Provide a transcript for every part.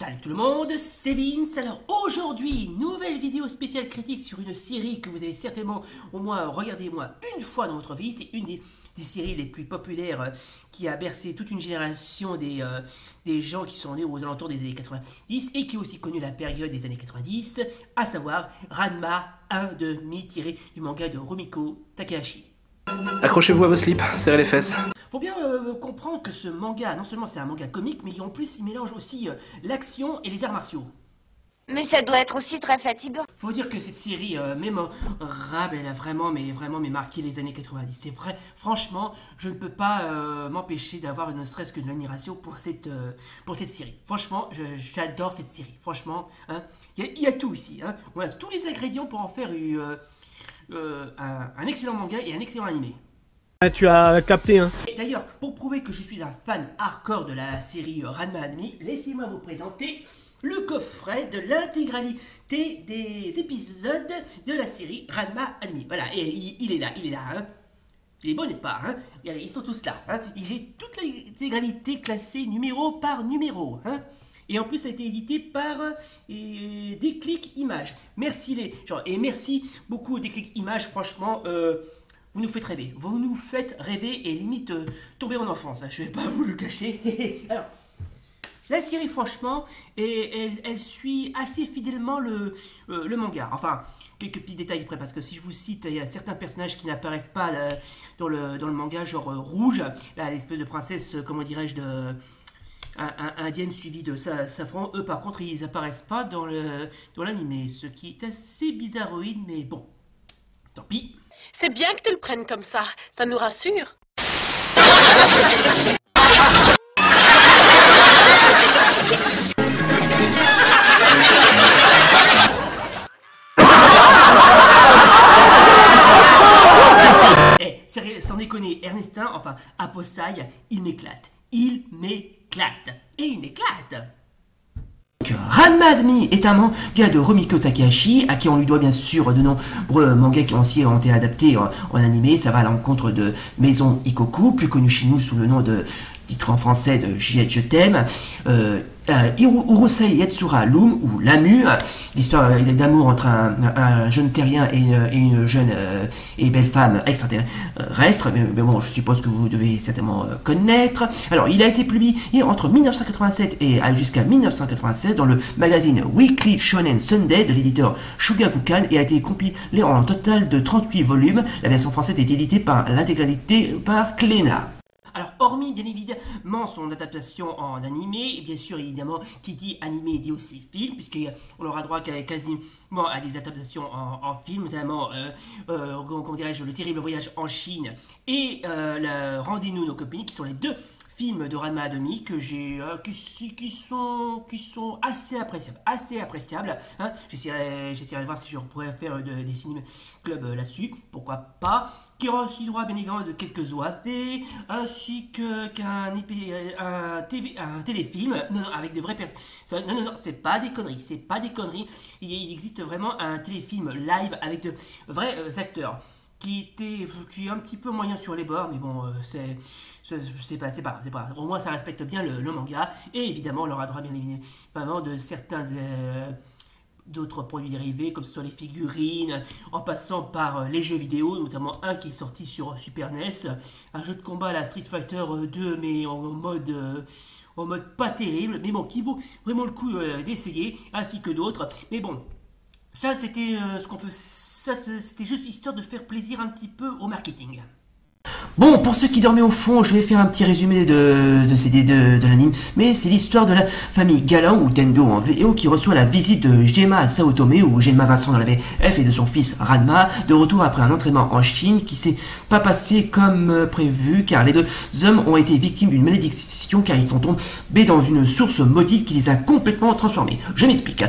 Salut tout le monde, c'est Vince. Alors aujourd'hui, nouvelle vidéo spéciale critique sur une série que vous avez certainement au moins regardé au moins une fois dans votre vie. C'est une des séries les plus populaires qui a bercé toute une génération des gens qui sont nés aux alentours des années 90 et qui ont aussi connu la période des années 90, à savoir Ranma 1/2 tiré du manga de Rumiko Takahashi. Accrochez-vous à vos slips, serrez les fesses. Faut bien comprendre que ce manga, non seulement c'est un manga comique, mais en plus il mélange aussi l'action et les arts martiaux. Mais ça doit être aussi très fatigant. Faut dire que cette série mémorable, elle a vraiment marqué les années 90. C'est vrai, franchement, je ne peux pas m'empêcher d'avoir ne serait-ce que de l'admiration pour cette série. Franchement, j'adore cette série. Franchement, hein, il y a tout ici. Hein. On a tous les ingrédients pour en faire un excellent manga et un excellent animé. Tu as capté, hein. Et d'ailleurs, pour prouver que je suis un fan hardcore de la série Ranma Anime, laissez-moi vous présenter le coffret de l'intégralité des épisodes de la série Ranma Anime. Voilà, et il est là, hein. Il est beau, n'est-ce pas, hein. Regardez, ils sont tous là, hein. J'ai toute l'intégralité classée numéro par numéro, hein. Et en plus, ça a été édité par Déclic Images. Merci et merci beaucoup Déclic Images, franchement, vous nous faites rêver. Vous nous faites rêver et limite tomber en enfance. Je vais pas vous le cacher. Alors, la série, franchement, elle suit assez fidèlement le manga. Quelques petits détails près, parce que si je vous cite, il y a certains personnages qui n'apparaissent pas dans le manga, genre Rouge, l'espèce de princesse, comment dirais-je, indienne suivie de safran. Eux, par contre, ils apparaissent pas dans l'anime, ce qui est assez bizarroïde, mais bon, tant pis. C'est bien que tu le prennes comme ça nous rassure. Sans déconner, Ernestin, Aposai, il m'éclate. Et il m'éclate. Ranma Anime est un manga de Rumiko Takahashi, à qui on lui doit bien sûr de nombreux mangas qui ont été adaptés en animé. Ça va à l'encontre de Maison Ikoku, plus connu chez nous sous le nom de titre en français de Juliette je t'aime, Urusei Yatsura Loom ou Lamu, l'histoire d'amour entre un jeune terrien et une jeune et belle femme extraterrestre, mais bon, je suppose que vous devez certainement connaître. Alors, il a été publié entre 1987 et jusqu'à 1996 dans le magazine Weekly Shonen Sunday de l'éditeur Shogakukan et a été compilé en un total de 38 volumes. La version française est éditée par l'intégralité par Kléna. Alors, hormis bien évidemment son adaptation en animé, et bien sûr évidemment qui dit animé dit aussi film, puisqu'on aura droit quasiment à des adaptations en film, notamment comment dirais-je, Le Terrible Voyage en Chine et Rendez-nous nos copines, qui sont les deux films de Ranma Anime que j'ai qui sont assez appréciables, hein. J'essaierai de voir si je pourrais faire des cinémas clubs là-dessus, pourquoi pas, qui aura aussi droit bien évidemment de quelques OAV ainsi qu'un téléfilm, non, avec de vraies personnes, non, c'est pas des conneries, il existe vraiment un téléfilm live avec de vrais acteurs qui est un petit peu moyen sur les bords, mais bon, c'est pas grave. Au moins ça respecte bien le manga, et évidemment on aura droit bien évidemment de certains d'autres produits dérivés, comme ce soit les figurines, en passant par les jeux vidéo, notamment un qui est sorti sur Super NES, un jeu de combat à la Street Fighter 2, mais en mode pas terrible, mais bon, qui vaut vraiment le coup d'essayer, ainsi que d'autres. Mais bon, ça c'était c'était juste histoire de faire plaisir un petit peu au marketing. Bon, pour ceux qui dormaient au fond, je vais faire un petit résumé de l'anime, mais c'est l'histoire de la famille Galan ou Tendo en VO qui reçoit la visite de Gemma Saotome ou Gemma Vincent dans la VF et de son fils Ranma, de retour après un entraînement en Chine qui s'est pas passé comme prévu car les deux hommes ont été victimes d'une malédiction car ils sont tombés dans une source maudite qui les a complètement transformés. Je m'explique.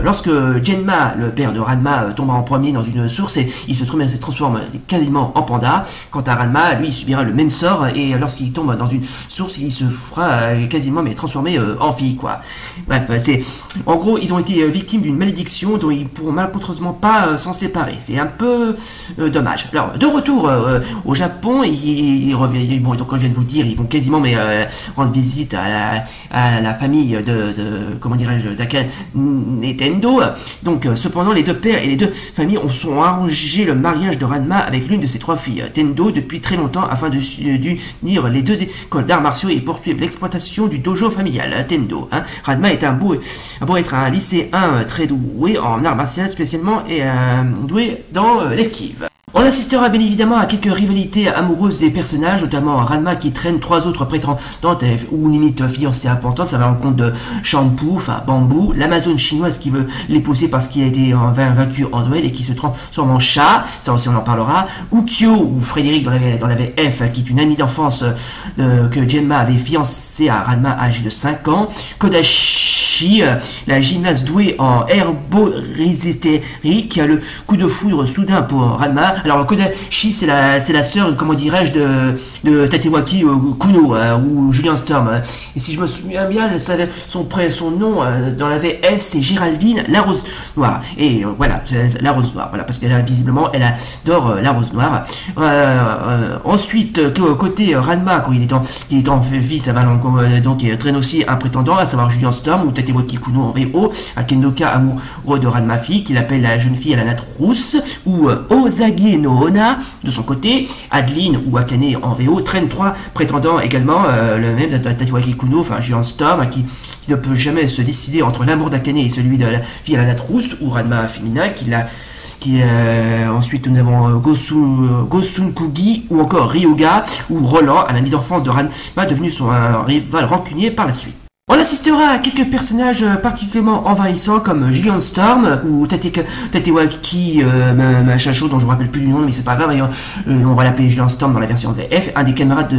Lorsque Genma, le père de Ranma, tombe en premier dans une source et il se transforme quasiment en panda, quant à Ranma, lui, lui il subira le même sort et lorsqu'il tombe dans une source il se fera quasiment mais transformé en fille quoi. Bref, c'est en gros ils ont été victimes d'une malédiction dont ils pourront malencontreusement pas s'en séparer. C'est un peu dommage. Alors de retour au Japon, ils reviennent, bon donc comme je viens de vous dire, ils vont quasiment mais rendre visite à la famille de comment dirais-je d'Aka Nintendo. Donc cependant les deux pères et les deux familles ont arrangé le mariage de Ranma avec l'une de ses 3 filles, Tendo, depuis très longtemps afin d'unir les 2 écoles d'arts martiaux et poursuivre l'exploitation du dojo familial Tendo. Ranma est beau être un lycéen très doué en arts martiaux spécialement et doué dans l'esquive. On assistera bien évidemment à quelques rivalités amoureuses des personnages, notamment Ranma qui traîne 3 autres prétendantes ou limite fiancées importantes. Ça va en compte de Shampoo, enfin Bambou, l'Amazone chinoise qui veut l'épouser parce qu'il a été vaincu en duel et qui se transforme en chat, ça aussi on en parlera, Ukyo ou Frédéric dans la VF qui est une amie d'enfance que Gemma avait fiancée à Ranma âgé de 5 ans, Kodashi, la gymnaste douée en herboristerie qui a le coup de foudre soudain pour Ranma. Alors Kodashi c'est la sœur, comment dirais-je, de Tatewaki Kuno ou Julian Storm. Et si je me souviens bien, son nom dans la VS c'est Géraldine la Rose Noire. Et voilà, la Rose Noire, voilà, parce qu'elle visiblement elle adore la Rose Noire. Ensuite, côté Ranma, quand il est en vie, ça va donc traîne aussi un prétendant, à savoir Julian Storm ou Tatewaki Kuno en VO, un Kendoka amoureux de Ranma fille, qu'il appelle la jeune fille à la natte rousse, ou Ozagi no Onna de son côté, Adeline ou Akane en VO, traîne 3 prétendants également, le même Tatewaki Kuno, enfin Julian Storm, qui ne peut jamais se décider entre l'amour d'Akane et celui de la fille à la natte rousse, ou Ranma féminin, ensuite nous avons Gosun Kugi ou encore Ryuga ou Roland, un ami d'enfance de Ranma devenu son rival rancunier par la suite. On assistera à quelques personnages particulièrement envahissants comme Julian Storm ou Tatewaki machin chose dont je me rappelle plus du nom mais c'est pas grave, on va l'appeler Julian Storm dans la version VF, un des camarades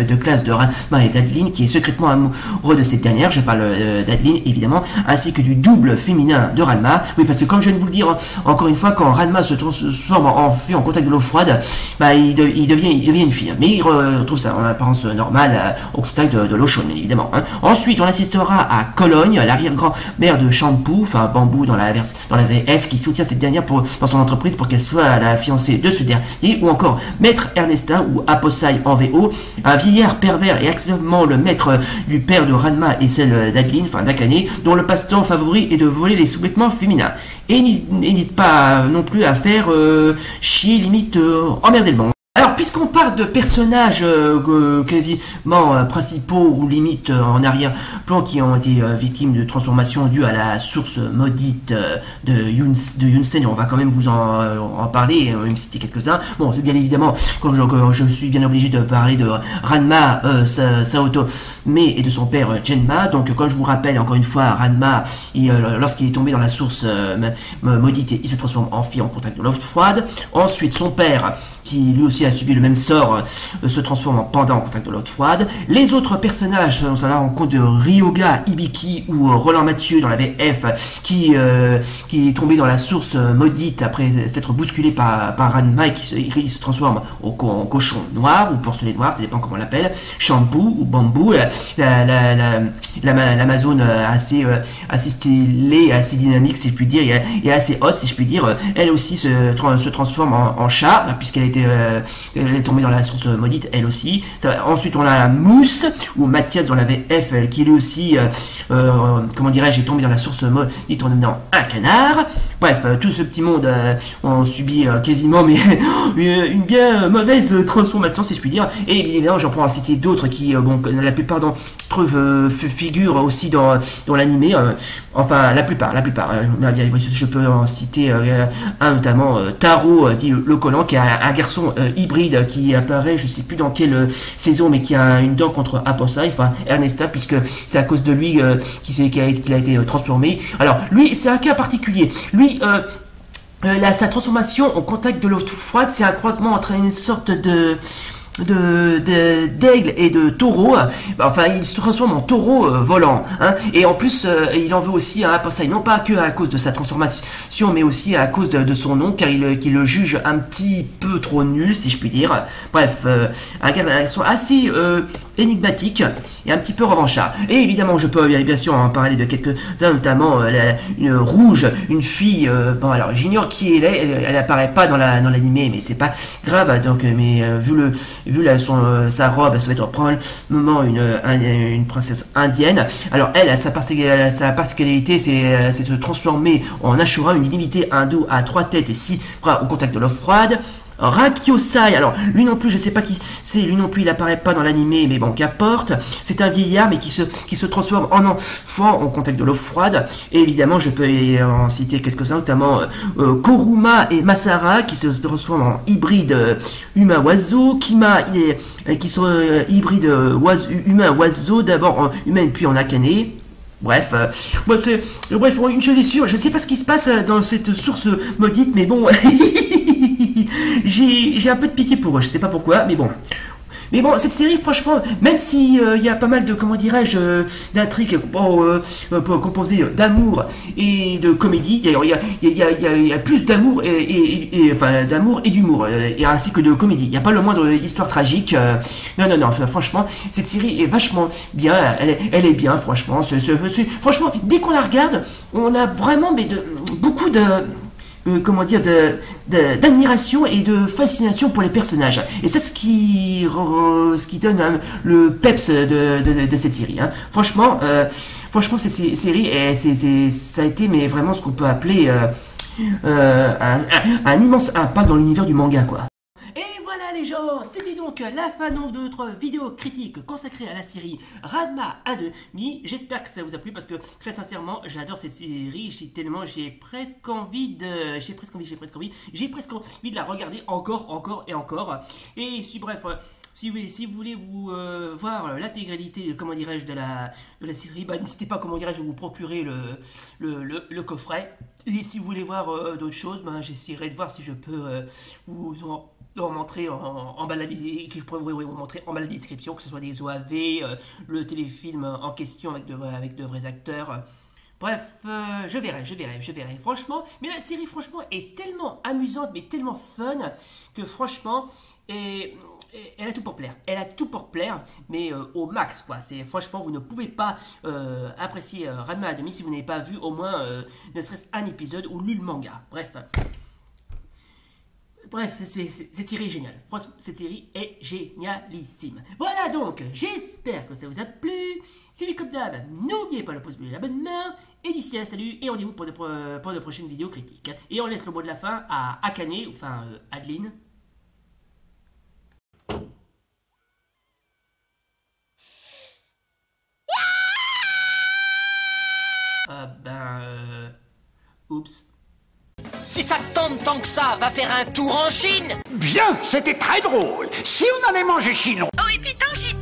de classe de Ranma et d'Adeline qui est secrètement amoureux de cette dernière, je parle d'Adeline évidemment, ainsi que du double féminin de Ranma. Oui, parce que comme je viens de vous le dire encore une fois, quand Ranma se transforme en fée en contact de l'eau froide, il devient une fille, mais il retrouve ça en apparence normale au contact de l'eau chaude bien évidemment. Ensuite on assistera à Cologne, l'arrière-grand-mère de Shampoo, enfin Bambou dans la VF, qui soutient cette dernière dans son entreprise pour qu'elle soit la fiancée de ce dernier, ou encore Maître Ernestin ou Aposai en VO, un vieillard pervers et actuellement le maître du père de Ranma et celle d'Adeline, enfin d'Akane, dont le passe-temps favori est de voler les sous-vêtements féminins. Et n'hésite pas non plus à faire chier, limite emmerder le bon. Alors, puisqu'on parle de personnages quasiment principaux ou limite en arrière-plan qui ont été victimes de transformations dues à la source maudite de Yunsen, on va quand même vous en parler, même citer quelques-uns. Bon, bien évidemment, quand je suis bien obligé de parler de Ranma Saotome et de son père Genma. Donc, quand je vous rappelle encore une fois, Ranma, lorsqu'il est tombé dans la source maudite, il se transforme en fille en contact de l'eau froide. Ensuite, son père, qui lui aussi a subi le même sort, se transforme en panda en contact de l'eau froide. Les autres personnages, on s'en a en compte de Ryoga Hibiki ou Roland Mathieu dans la VF, qui est tombé dans la source maudite après s'être bousculé par Ranma et qui se transforme en cochon noir ou porcelet noir, ça dépend comment on l'appelle. Shampoo ou Bambou, l'Amazone assez stylée, assez dynamique si je puis dire, et assez haute si je puis dire, elle aussi se transforme en chat, puisqu'elle elle est tombée dans la source maudite, elle aussi. Ensuite, on a Mousse, ou Mathias dans la VF, qui lui aussi, comment dirais-je, est tombé dans la source maudite en devenant un canard. Bref, tout ce petit monde ont subi quasiment mais une bien mauvaise transformation, si je puis dire. Et évidemment, j'en prends à citer d'autres qui, la plupart d'entre eux figurent aussi dans l'animé. Enfin, la plupart. Je peux en citer un notamment, Taro, dit le collant, qui a un garçon hybride qui apparaît, je sais plus dans quelle saison, mais qui a une dent contre Aposai, enfin Ernesta, puisque c'est à cause de lui qu'il a été transformé. Alors, lui, c'est un cas particulier. Lui, sa transformation en contact de l'eau froide, c'est un croisement entre une sorte de d'aigle et de taureau. Enfin, il se transforme en taureau volant. Hein, et en plus, il en veut aussi à Aposai, non pas que à cause de sa transformation, mais aussi à cause de son nom, car qu'il le juge un petit peu trop nul, si je puis dire. Bref, elles sont assez énigmatiques et un petit peu revanchards. Et évidemment, je peux bien sûr en parler de quelques-uns, notamment une rouge, une fille. Bon, alors j'ignore qui elle est. Elle apparaît pas dans l'animé, mais c'est pas grave. Donc, mais vu sa robe, ça va être probablement une princesse indienne. Alors elle, sa particularité, c'est de se transformer en Ashura, une divinité hindoue à 3 têtes et 6 bras au contact de l'eau froide. Rakyosai, alors lui non plus, je sais pas qui c'est, lui non plus il apparaît pas dans l'animé, mais bon, qu'importe. C'est un vieillard mais qui se transforme en enfant au contact de l'eau froide. Et évidemment, je peux en citer quelques-uns, notamment Koruma et Masara qui se transforment en hybride humain-oiseau, Kima qui sont hybrides humain-oiseau, d'abord en humaine puis en akane. Bref, une chose est sûre, je ne sais pas ce qui se passe dans cette source maudite, mais bon, j'ai un peu de pitié pour eux, je sais pas pourquoi, mais bon. Mais bon, cette série, franchement, même si y a pas mal de, comment dirais-je, d'intrigues composées d'amour et de comédie, d'ailleurs, il y a plus d'amour d'amour et d'humour, et ainsi que de comédie. Il n'y a pas le moindre histoire tragique. Non, franchement, cette série est vachement bien. Elle est bien, franchement. Franchement, dès qu'on la regarde, on a vraiment beaucoup d'admiration et de fascination pour les personnages. Et c'est ce qui donne le peps de cette série. Hein. Franchement, cette série, ça a été vraiment ce qu'on peut appeler un immense impact dans l'univers du manga, quoi. Et voilà les gens, c'était donc la fin de notre vidéo critique consacrée à la série Ranma à demi. J'espère que ça vous a plu parce que très sincèrement j'adore cette série, j'ai presque envie de la regarder encore et encore. Et bref, si vous voulez voir l'intégralité, comment dirais-je, de la série, n'hésitez pas, comment dirais-je, à vous procurer le coffret. Et si vous voulez voir d'autres choses, j'essaierai de voir si je peux vous en montrer en bas de la description, que ce soit des OAV, le téléfilm en question avec de vrais acteurs. Bref, je verrai. Franchement, mais la série, franchement, est tellement amusante, mais tellement fun, que franchement, elle a tout pour plaire. Mais au max, quoi. Franchement, vous ne pouvez pas apprécier Ranma à demi si vous n'avez pas vu au moins ne serait-ce un épisode ou lu le manga. Bref, cette série est géniale. Franchement, cette série est génialissime. Voilà donc, j'espère que ça vous a plu. Si c'est comme d'hab, n'oubliez pas le pouce bleu et l'abonnement. Et d'ici là, salut et rendez-vous pour de prochaines vidéos critiques. Et on laisse le mot de la fin à Akane, enfin Adeline. Oups. Si ça te tente tant que ça, va faire un tour en Chine. Bien, c'était très drôle. Si on allait manger chinois. Oh, et puis tant j'y